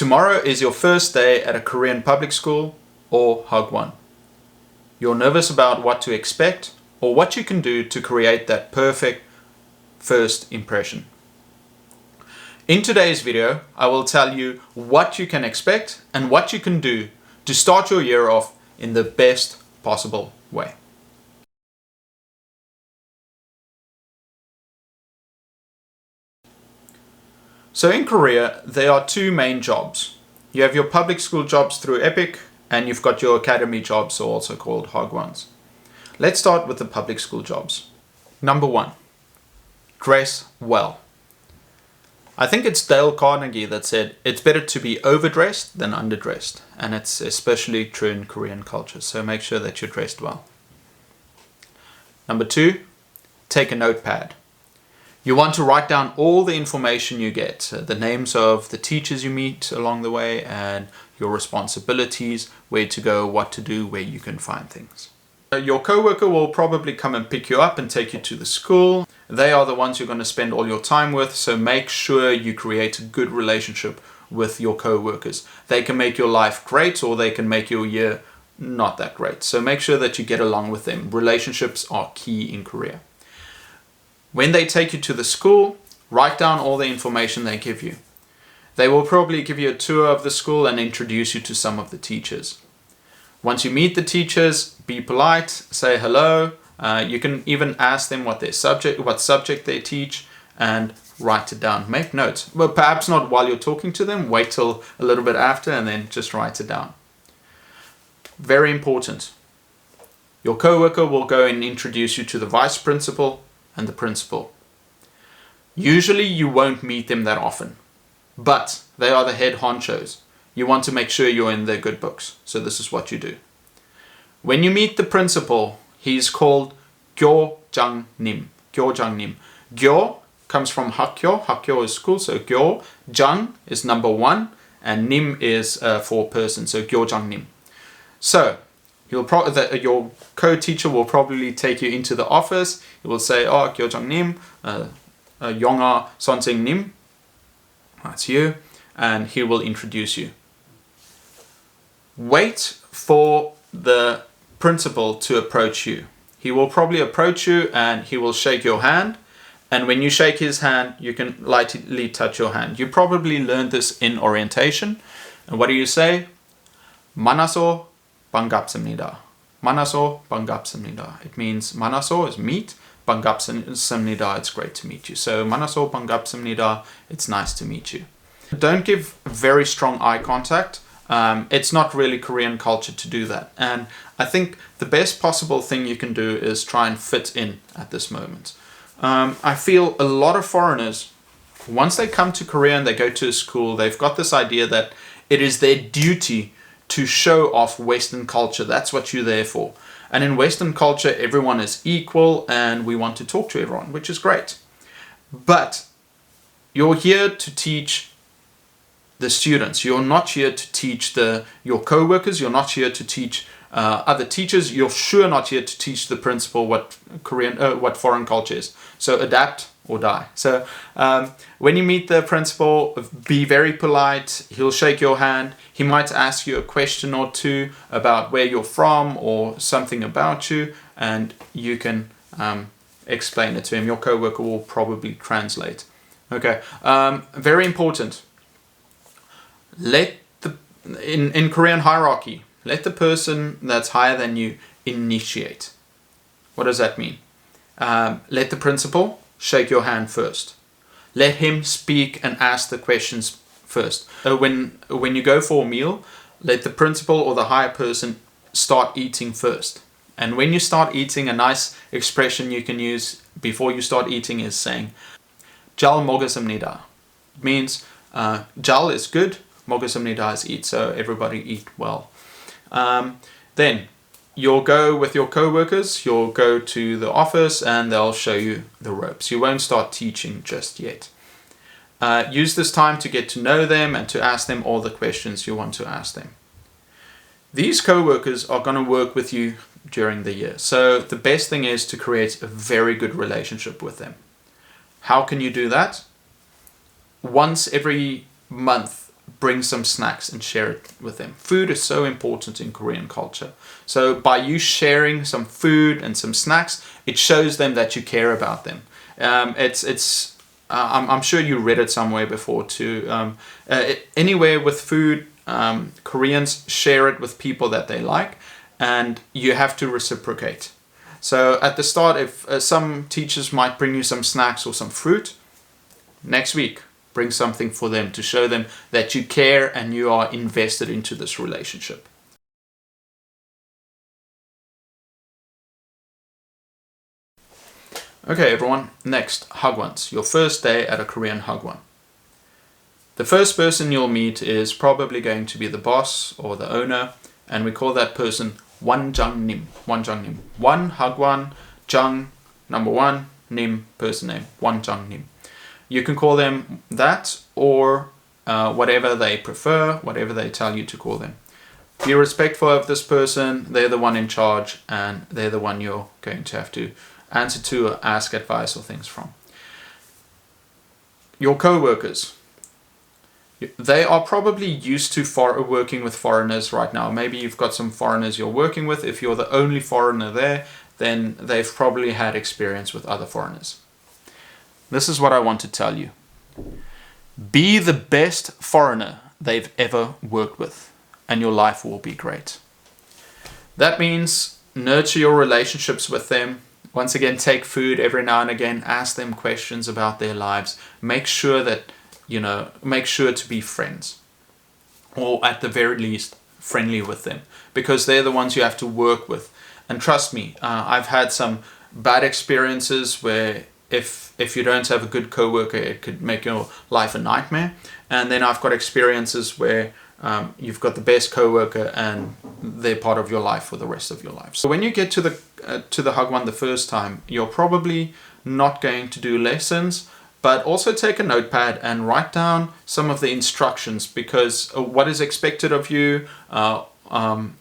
Tomorrow is your first day at a Korean public school or hagwon. You're nervous about what to expect or what you can do to create that perfect first impression. In today's video, I will tell you what you can expect and what you can do to start your year off in the best possible way. So in Korea, there are two main jobs. You have your public school jobs through Etacude, and you've got your academy jobs, also called hagwons. Let's start with the public school jobs. Number one, dress well. I think it's Dale Carnegie that said, it's better to be overdressed than underdressed. And it's especially true in Korean culture, so make sure that you're dressed well. Number two, take a notepad. You want to write down all the information you get, the names of the teachers you meet along the way and your responsibilities, where to go, what to do, where you can find things. Your co-worker will probably come and pick you up and take you to the school. They are the ones you're going to spend all your time with, so make sure you create a good relationship with your co-workers. They can make your life great or they can make your year not that great. So make sure that you get along with them. Relationships are key in Korea. When they take you to the school, write down all the information they give you. They will probably give you a tour of the school and introduce you to some of the teachers. Once you meet the teachers, be polite, say hello. You can even ask them what subject they teach, and write it down. Make notes. Well, perhaps not while you're talking to them. Wait till a little bit after and then just write it down. Very important. Your co-worker will go and introduce you to the vice principal and the principal. Usually you won't meet them that often, but they are the head honchos. You want to make sure you're in their good books. So this is what you do. When you meet the principal, he's called 교장님. 교장님. 교 comes from 학교. 학교 is school. So 교. 장 is number one. And 님 is for person. So 교장님. So your co-teacher will probably take you into the office. He will say, oh, 교장님, 영어 선생님. That's you. And he will introduce you. Wait for the principal to approach you. He will probably approach you and he will shake your hand. And when you shake his hand, you can lightly touch your hand. You probably learned this in orientation. And what do you say? 만나서 반갑습니다. 만나서 반갑습니다. It means 만나서 is meet. 반갑습니다, it's great to meet you. So 만나서 반갑습니다, it's nice to meet you. Don't give very strong eye contact. It's not really Korean culture to do that. And I think the best possible thing you can do is try and fit in at this moment. I feel a lot of foreigners, once they come to Korea and they go to a school, they've got this idea that it is their duty to show off Western culture. That's what you're there for. And in Western culture, everyone is equal and we want to talk to everyone, which is great. But you're here to teach the students. You're not here to teach your co-workers. You're not here to teach other teachers. You're sure not here to teach the principal what foreign culture is. So adapt or die. So when you meet the principal, be very polite. He'll shake your hand. He might ask you a question or two about where you're from or something about you, and you can explain it to him. Your co-worker will probably translate. Okay, very important. In Korean hierarchy, let the person that's higher than you initiate. What does that mean? Let the principal shake your hand first. Let him speak and ask the questions first. When you go for a meal, let the principal or the higher person start eating first. And when you start eating, a nice expression you can use before you start eating is saying, 잘 먹었습니다. It means 잘 is good, 먹었습니다 is eat, so everybody eat well. Then you'll go with your co-workers, you'll go to the office and they'll show you the ropes. You won't start teaching just yet. Use this time to get to know them and to ask them all the questions you want to ask them. These co-workers are going to work with you during the year. So the best thing is to create a very good relationship with them. How can you do that? Once every month, bring some snacks and share it with them. Food is so important in Korean culture. So by you sharing some food and some snacks, it shows them that you care about them. I'm sure you read it somewhere before too. Anywhere with food, Koreans share it with people that they like, and you have to reciprocate. So at the start, if some teachers might bring you some snacks or some fruit, next week bring something for them to show them that you care and you are invested into this relationship. Okay everyone, next, hagwons. Your first day at a Korean hagwon. The first person you'll meet is probably going to be the boss or the owner, and we call that person 원장님. 원장님. One hagwon, 장 number one, 님 person name, 원장님. You can call them that or whatever they prefer, whatever they tell you to call them. Be respectful of this person. They're the one in charge, and they're the one you're going to have to answer to or ask advice or things from. Your co-workers. They are probably used to working with foreigners right now. Maybe you've got some foreigners you're working with. If you're the only foreigner there, then they've probably had experience with other foreigners. This is what I want to tell you. Be the best foreigner they've ever worked with, and your life will be great. That means nurture your relationships with them. Once again, take food every now and again, ask them questions about their lives. Make sure that, make sure to be friends, or at the very least, friendly with them, because they're the ones you have to work with. And trust me, I've had some bad experiences where if you don't have a good coworker, it could make your life a nightmare. And then I've got experiences where you've got the best coworker and they're part of your life for the rest of your life. So when you get to the hagwon the first time, you're probably not going to do lessons, but also take a notepad and write down some of the instructions, because what is expected of you,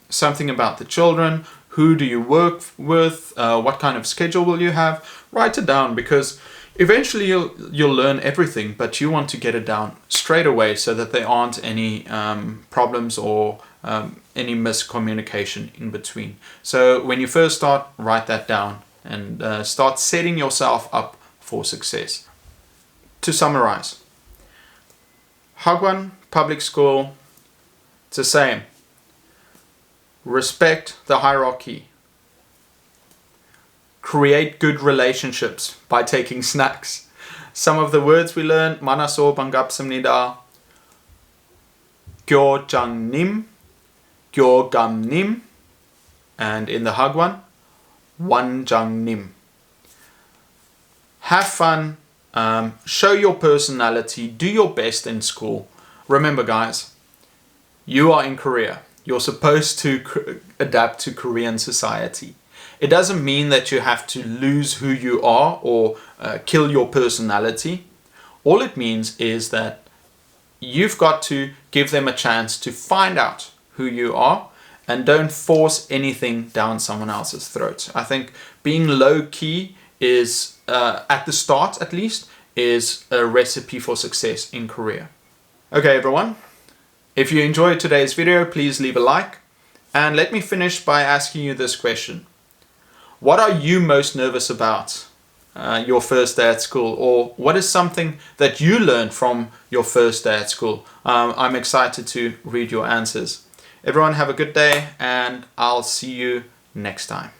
something about the children, who do you work with, what kind of schedule will you have. Write it down, because eventually you'll learn everything, but you want to get it down straight away so that there aren't any problems or any miscommunication in between. So when you first start, write that down and start setting yourself up for success. To summarize, hagwon, public school, it's the same. Respect the hierarchy. Create good relationships by taking snacks. Some of the words we learned: 만나서 반갑습니다, 교장님, 교감님, and in the hagwon, 원장님. Have fun, show your personality, do your best in school. Remember guys, you are in Korea. You're supposed to adapt to Korean society. It doesn't mean that you have to lose who you are or kill your personality. All it means is that you've got to give them a chance to find out who you are, and don't force anything down someone else's throat. I think being low-key is, at the start at least, is a recipe for success in Korea. Okay everyone, if you enjoyed today's video, please leave a like, and let me finish by asking you this question. What are you most nervous about your first day at school, or what is something that you learned from your first day at school? I'm excited to read your answers. Everyone have a good day, and I'll see you next time.